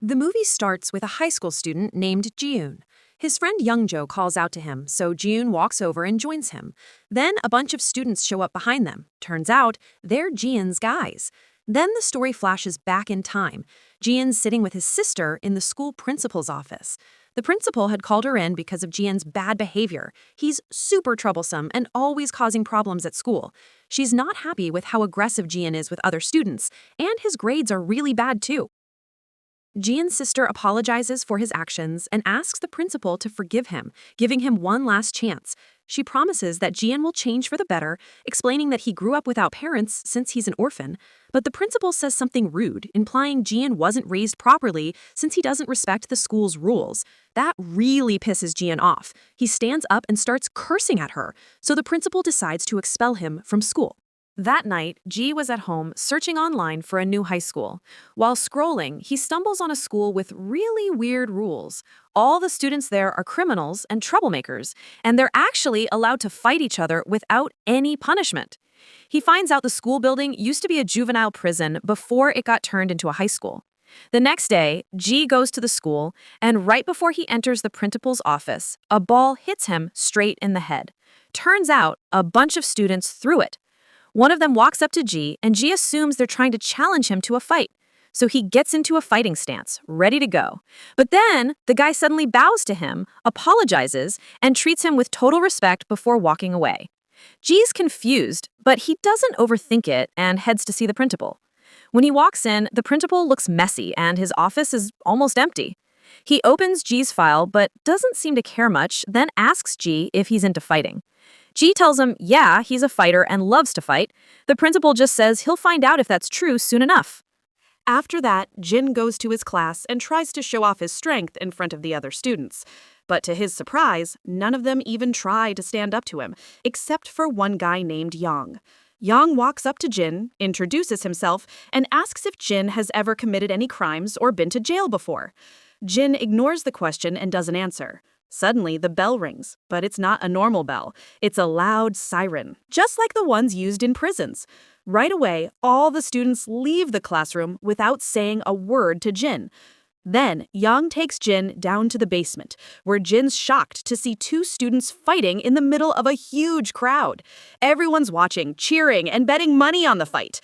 The movie starts with a high school student named Jiyoon. His friend Youngjo calls out to him, so Jiyoon walks over and joins him. Then a bunch of students show up behind them. Turns out, they're Jiyoon's guys. Then the story flashes back in time. Jiyoon's sitting with his sister in the school principal's office. The principal had called her in because of Jiyoon's bad behavior. He's super troublesome and always causing problems at school. She's not happy with how aggressive Jiyoon is with other students, and his grades are really bad too. Jian's sister apologizes for his actions and asks the principal to forgive him, giving him one last chance. She promises that Jian will change for the better, explaining that he grew up without parents since he's an orphan. But the principal says something rude, implying Jian wasn't raised properly since he doesn't respect the school's rules. That really pisses Jian off. He stands up and starts cursing at her, so the principal decides to expel him from school. That night, Ji was at home searching online for a new high school. While scrolling, he stumbles on a school with really weird rules. All the students there are criminals and troublemakers, and they're actually allowed to fight each other without any punishment. He finds out the school building used to be a juvenile prison before it got turned into a high school. The next day, Ji goes to the school, and right before he enters the principal's office, a ball hits him straight in the head. Turns out, a bunch of students threw it. One of them walks up to Ji, and Ji assumes they're trying to challenge him to a fight. So he gets into a fighting stance, ready to go. But then, the guy suddenly bows to him, apologizes, and treats him with total respect before walking away. Ji's confused, but he doesn't overthink it and heads to see the principal. When he walks in, the principal looks messy and his office is almost empty. He opens Ji's file but doesn't seem to care much, then asks Ji if he's into fighting. Ji tells him, yeah, he's a fighter and loves to fight. The principal just says he'll find out if that's true soon enough. After that, Jin goes to his class and tries to show off his strength in front of the other students. But to his surprise, none of them even try to stand up to him, except for one guy named Yang. Yang walks up to Jin, introduces himself, and asks if Jin has ever committed any crimes or been to jail before. Jin ignores the question and doesn't answer. Suddenly, the bell rings, but it's not a normal bell. It's a loud siren, just like the ones used in prisons. Right away, all the students leave the classroom without saying a word to Jin. Then, Yang takes Jin down to the basement, where Jin's shocked to see two students fighting in the middle of a huge crowd. Everyone's watching, cheering, and betting money on the fight.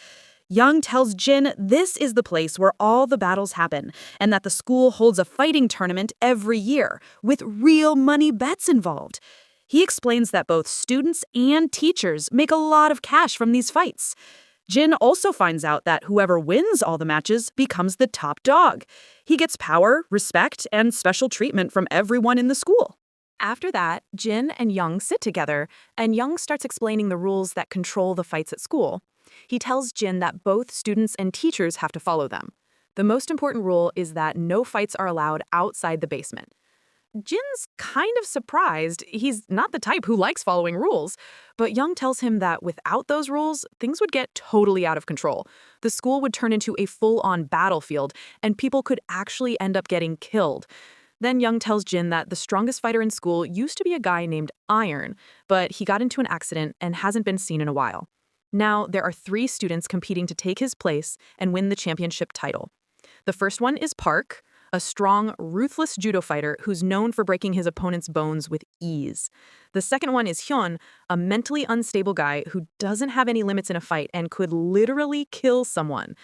Young tells Jin this is the place where all the battles happen, and that the school holds a fighting tournament every year, with real money bets involved. He explains that both students and teachers make a lot of cash from these fights. Jin also finds out that whoever wins all the matches becomes the top dog. He gets power, respect, and special treatment from everyone in the school. After that, Jin and Young sit together, and Young starts explaining the rules that control the fights at school. He tells Jin that both students and teachers have to follow them. The most important rule is that no fights are allowed outside the basement. Jin's kind of surprised. He's not the type who likes following rules. But Young tells him that without those rules, things would get totally out of control. The school would turn into a full-on battlefield, and people could actually end up getting killed. Then Young tells Jin that the strongest fighter in school used to be a guy named Iron, but he got into an accident and hasn't been seen in a while. Now, there are 3 students competing to take his place and win the championship title. The first one is Park, a strong, ruthless judo fighter who's known for breaking his opponent's bones with ease. The second one is Hyun, a mentally unstable guy who doesn't have any limits in a fight and could literally kill someone.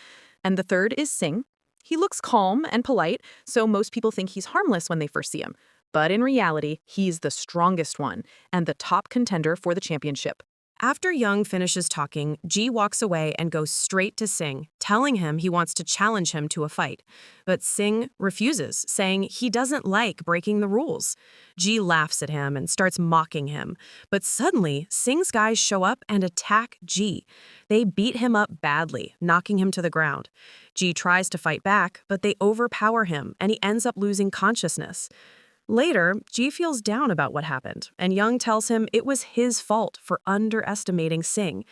And the third is Sing. He looks calm and polite, so most people think he's harmless when they first see him. But in reality, he's the strongest one and the top contender for the championship. After Young finishes talking, Ji walks away and goes straight to Sing, telling him he wants to challenge him to a fight. But Sing refuses, saying he doesn't like breaking the rules. Ji laughs at him and starts mocking him. But suddenly, Sing's guys show up and attack Ji. They beat him up badly, knocking him to the ground. Ji tries to fight back, but they overpower him, and he ends up losing consciousness. Later, Ji feels down about what happened, and Young tells him it was his fault for underestimating Sing.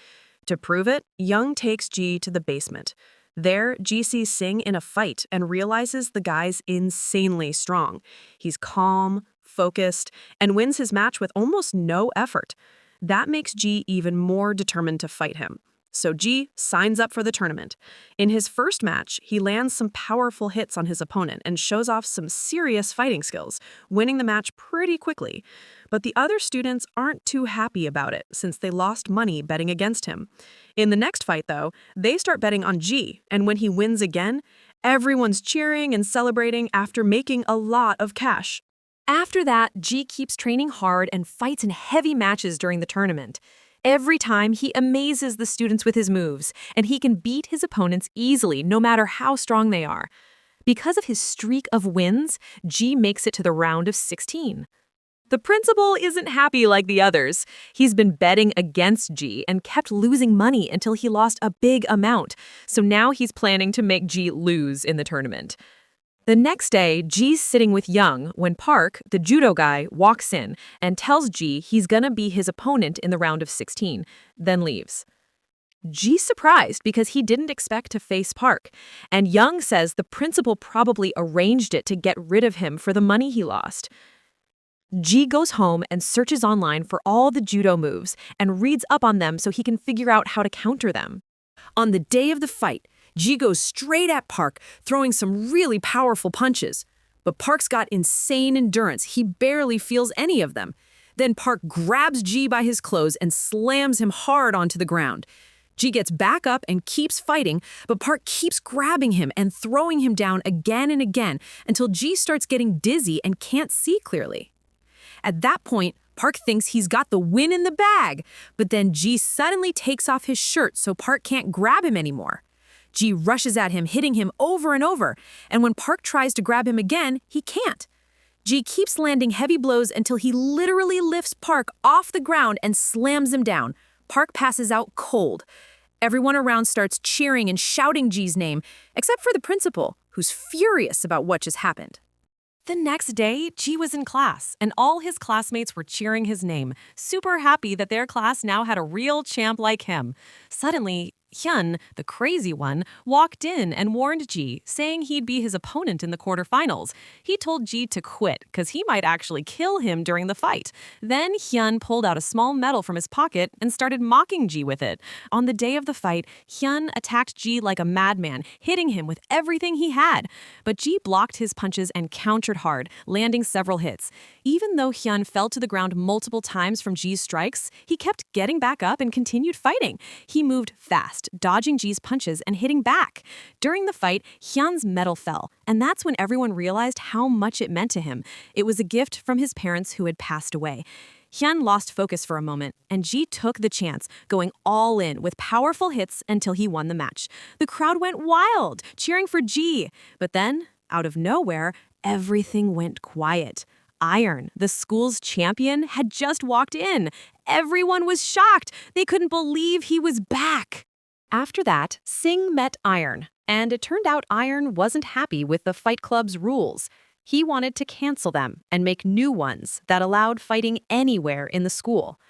To prove it, Young takes Ji to the basement. There, Ji sees Sing in a fight and realizes the guy's insanely strong. He's calm, focused, and wins his match with almost no effort. That makes Ji even more determined to fight him. so Ji signs up for the tournament. In his first match, he lands some powerful hits on his opponent and shows off some serious fighting skills, winning the match pretty quickly. But the other students aren't too happy about it since they lost money betting against him. In the next fight, though, they start betting on Ji, and when he wins again, everyone's cheering and celebrating after making a lot of cash. After that, Ji keeps training hard and fights in heavy matches during the tournament. Every time, he amazes the students with his moves, and he can beat his opponents easily no matter how strong they are. Because of his streak of wins, Ji makes it to the round of 16. The principal isn't happy like the others. He's been betting against Ji and kept losing money until he lost a big amount, so now he's planning to make Ji lose in the tournament. The next day, Ji's sitting with Young when Park, the judo guy, walks in and tells Ji he's gonna be his opponent in the round of 16, then leaves. Ji's surprised because he didn't expect to face Park, and Young says the principal probably arranged it to get rid of him for the money he lost. Ji goes home and searches online for all the judo moves and reads up on them so he can figure out how to counter them. On the day of the fight, Ji goes straight at Park, throwing some really powerful punches. But Park's got insane endurance. He barely feels any of them. Then Park grabs Ji by his clothes and slams him hard onto the ground. Ji gets back up and keeps fighting, but Park keeps grabbing him and throwing him down again and again until Ji starts getting dizzy and can't see clearly. At that point, Park thinks he's got the win in the bag, but then Ji suddenly takes off his shirt so Park can't grab him anymore. Ji rushes at him, hitting him over and over, and when Park tries to grab him again, he can't. Ji keeps landing heavy blows until he literally lifts Park off the ground and slams him down. Park passes out cold. Everyone around starts cheering and shouting Ji's name, except for the principal, who's furious about what just happened. The next day, Ji was in class, and all his classmates were cheering his name, super happy that their class now had a real champ like him. Suddenly, Hyun, the crazy one, walked in and warned Ji, saying he'd be his opponent in the quarterfinals. He told Ji to quit because he might actually kill him during the fight. Then Hyun pulled out a small medal from his pocket and started mocking Ji with it. On the day of the fight, Hyun attacked Ji like a madman, hitting him with everything he had. But Ji blocked his punches and countered hard, landing several hits. Even though Hyun fell to the ground multiple times from Ji's strikes, he kept getting back up and continued fighting. He moved fast, dodging Ji's punches and hitting back. During the fight, Hyun's medal fell, and that's when everyone realized how much it meant to him. It was a gift from his parents who had passed away. Hyun lost focus for a moment, and Ji took the chance, going all in with powerful hits until he won the match. The crowd went wild, cheering for Ji. But then, out of nowhere, everything went quiet. Iron, the school's champion, had just walked in. Everyone was shocked. They couldn't believe he was back. After that, Sing met Iron, and it turned out Iron wasn't happy with the Fight Club's rules. He wanted to cancel them and make new ones that allowed fighting anywhere in the school.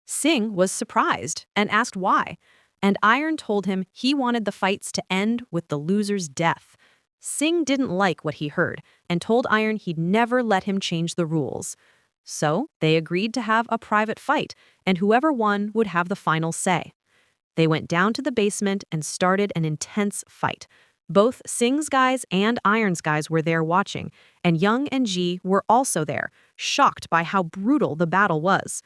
Sing was surprised and asked why, and Iron told him he wanted the fights to end with the loser's death. Sing didn't like what he heard and told Iron he'd never let him change the rules. So they agreed to have a private fight, and whoever won would have the final say. They went down to the basement and started an intense fight. Both Sing's guys and Iron's guys were there watching, and Young and Ji were also there, shocked by how brutal the battle was.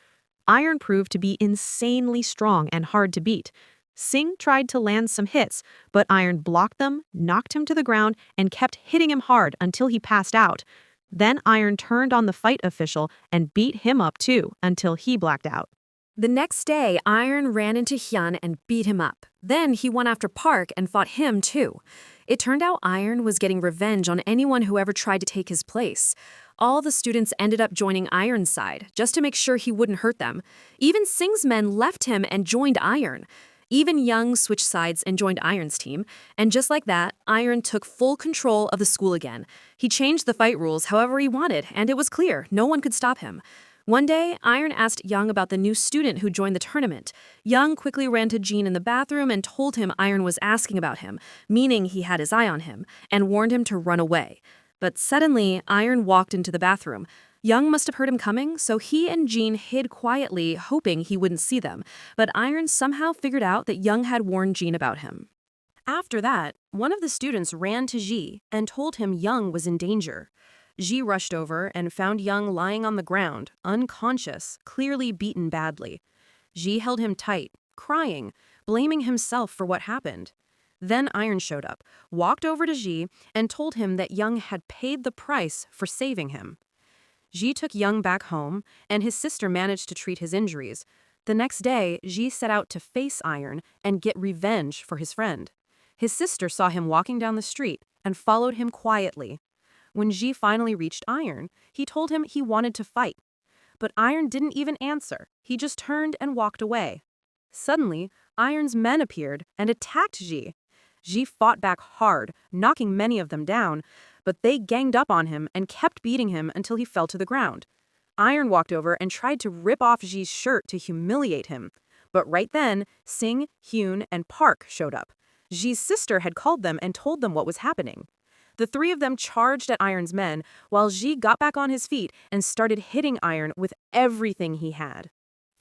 Iron proved to be insanely strong and hard to beat. Sing tried to land some hits, but Iron blocked them, knocked him to the ground, and kept hitting him hard until he passed out. Then Iron turned on the fight official and beat him up too until he blacked out. The next day, Iron ran into Hyun and beat him up. Then he went after Park and fought him too. It turned out Iron was getting revenge on anyone who ever tried to take his place. All the students ended up joining Iron's side, just to make sure he wouldn't hurt them. Even Sing's men left him and joined Iron. Even Young switched sides and joined Iron's team, and just like that, Iron took full control of the school again. He changed the fight rules however he wanted, and it was clear no one could stop him. One day, Iron asked Young about the new student who joined the tournament. Young quickly ran to Jean in the bathroom and told him Iron was asking about him, meaning he had his eye on him, and warned him to run away. But suddenly, Iron walked into the bathroom. Young must have heard him coming, so he and Jean hid quietly, hoping he wouldn't see them, but Iron somehow figured out that Young had warned Jean about him. After that, one of the students ran to Ji and told him Young was in danger. Ji rushed over and found Young lying on the ground, unconscious, clearly beaten badly. Ji held him tight, crying, blaming himself for what happened. Then Iron showed up, walked over to Ji, and told him that Young had paid the price for saving him. Ji took Young back home, and his sister managed to treat his injuries. The next day, Ji set out to face Iron and get revenge for his friend. His sister saw him walking down the street and followed him quietly. When Ji finally reached Iron, he told him he wanted to fight. But Iron didn't even answer. He just turned and walked away. Suddenly, Iron's men appeared and attacked Ji. Ji fought back hard, knocking many of them down, but they ganged up on him and kept beating him until he fell to the ground. Iron walked over and tried to rip off Ji's shirt to humiliate him. But right then, Sing, Hyun, and Park showed up. Ji's sister had called them and told them what was happening. The three of them charged at Iron's men, while Ji got back on his feet and started hitting Iron with everything he had.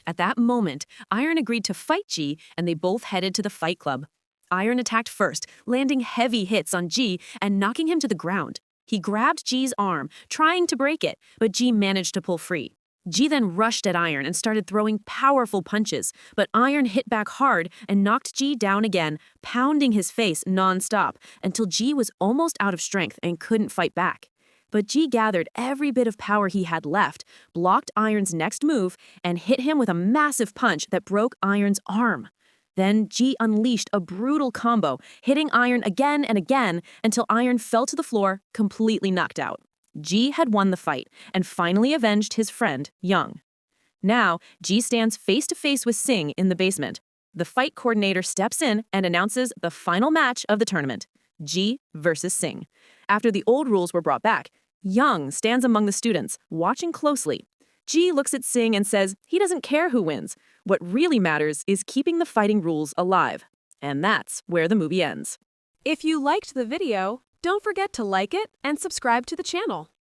At that moment, Iron agreed to fight Ji, and they both headed to the fight club. Iron attacked first, landing heavy hits on Ji and knocking him to the ground. He grabbed Ji's arm, trying to break it, but Ji managed to pull free. Ji then rushed at Iron and started throwing powerful punches, but Iron hit back hard and knocked Ji down again, pounding his face non-stop until Ji was almost out of strength and couldn't fight back. But Ji gathered every bit of power he had left, blocked Iron's next move, and hit him with a massive punch that broke Iron's arm. Then Ji unleashed a brutal combo, hitting Iron again and again until Iron fell to the floor, completely knocked out. Ji had won the fight and finally avenged his friend, Young. Now, Ji stands face-to-face with Sing in the basement. The fight coordinator steps in and announces the final match of the tournament, Ji versus Sing. After the old rules were brought back, Young stands among the students, watching closely. Ji looks at Sing and says he doesn't care who wins. What really matters is keeping the fighting rules alive. And that's where the movie ends. If you liked the video, don't forget to like it and subscribe to the channel.